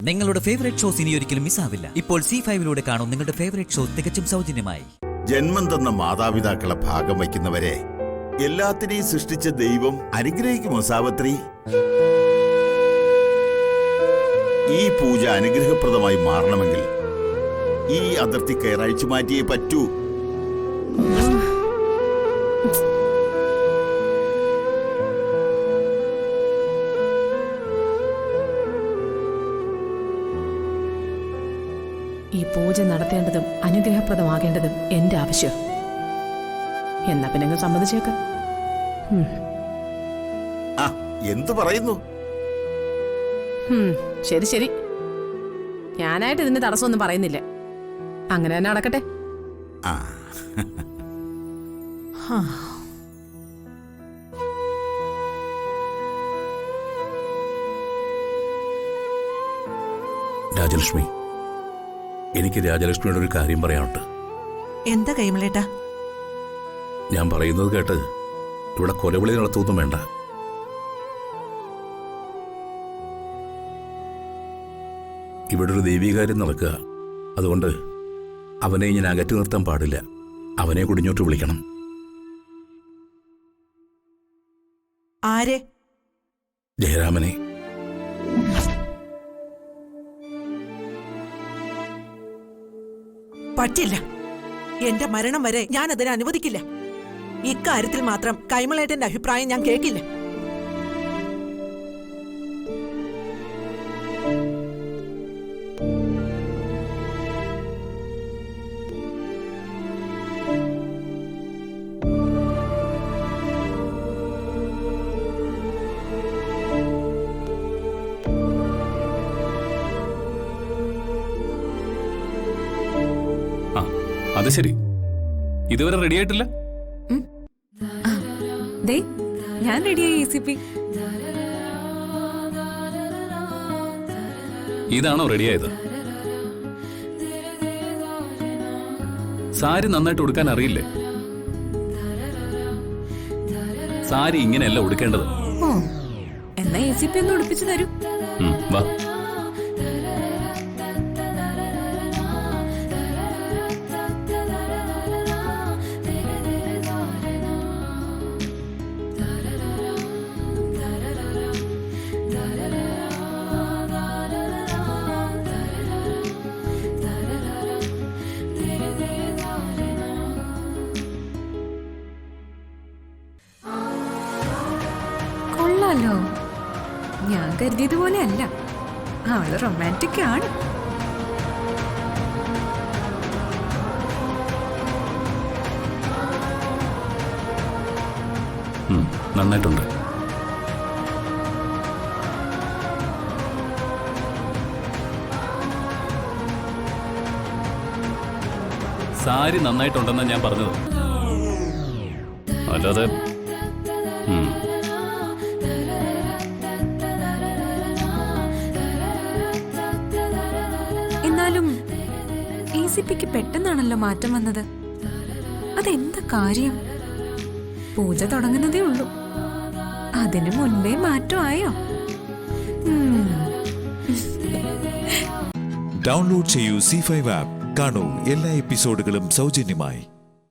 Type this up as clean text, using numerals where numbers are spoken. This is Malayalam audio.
നിങ്ങളുടെ ഫേവറേറ്റ് ഷോസ് ഇനി ഒരിക്കലും മിസ്സാവില്ല. ഇപ്പോൾ C5 കാണും നിങ്ങളുടെ ഫേവറേറ്റ് ഷോ തികച്ചും സൗജന്യമായി. ജന്മം തന്ന മാതാപിതാക്കളെ ഭാഗം വയ്ക്കുന്നവരെ എല്ലാത്തിനെയും സൃഷ്ടിച്ച ദൈവം അനുഗ്രഹിക്കുമോ സാവിത്രി? ഈ പൂജ അനുഗ്രഹപ്രദമായി മാറണമെങ്കിൽ ഈ അതിർത്തി കയറഴിച്ചു മാറ്റിയേ പറ്റൂ. ഈ പൂജ നടത്തേണ്ടതും അനുഗ്രഹപ്രദമാകേണ്ടതും എന്റെ ആവശ്യം. എന്നാ പിന്നെ സമ്മതിച്ചേക്ക. എന്തു പറയുന്നു? ശരി ശരി, ഞാനായിട്ട് ഇതിന്റെ തടസ്സമൊന്നും പറയുന്നില്ല. അങ്ങനെ തന്നെ നടക്കട്ടെ. രാജലക്ഷ്മി, എനിക്ക് രാജലക്ഷ്മിയോട് ഒരു കാര്യം പറയാനുണ്ട്. എന്താ കൈമളേട്ടാ? ഞാൻ പറയുന്നത് കേട്ട് ഇവിടെ കൊലവിളി നടത്തുമൊന്നും വേണ്ട. ഇവിടെ ഒരു ദൈവീകാര്യം നടക്കുക. അതുകൊണ്ട് അവനെ ഞാൻ അകറ്റി നിർത്താൻ പാടില്ല. അവനെ കുടിഞ്ഞോട്ട് വിളിക്കണം. ആരെ? ജയരാമനെ. പറ്റില്ല. എന്റെ മരണം വരെ ഞാൻ അതിനെ അനുവദിക്കില്ല. ഇക്കാര്യത്തിൽ മാത്രം കൈമളേട്ടന്റെ അഭിപ്രായം ഞാൻ കേൾക്കില്ല. അത് ശരി, ഇതുവരെ റെഡി ആയിട്ടില്ല? ഞാൻ റെഡിയായി ACP. ഇതാണോ റെഡിയായത്? സാരി നന്നായിട്ട് ഉടുക്കാൻ അറിയില്ലേ? സാരി ഇങ്ങനെയല്ല ഉടുക്കേണ്ടത്. എന്നാ ACP ഒന്ന് ഉടുപ്പിച്ചു തരൂ. വാ. കൊള്ളാലോ. ഞാൻ കരുതിയതുപോലെ അല്ല, അവള് റൊമാൻറ്റിക് ആണ്. നന്നായിട്ടുണ്ട്. സാരി നന്നായിട്ടുണ്ടെന്നാ ഞാൻ പറഞ്ഞത്, അല്ലാതെ എന്നാലും ACPക്ക് പെട്ടെന്നാണല്ലോ മാറ്റം വന്നത്. അതെന്താ കാര്യം? പൂജ തുടങ്ങുന്നതേ ഉള്ളൂ, അതിനു മുൻപേ മാറ്റമായോ? ഡൗൺലോഡ് ചെയ്യൂ C5 ആപ്പ്. കാണൂ എല്ലാ എപ്പിസോഡുകളും സൗജന്യമായി.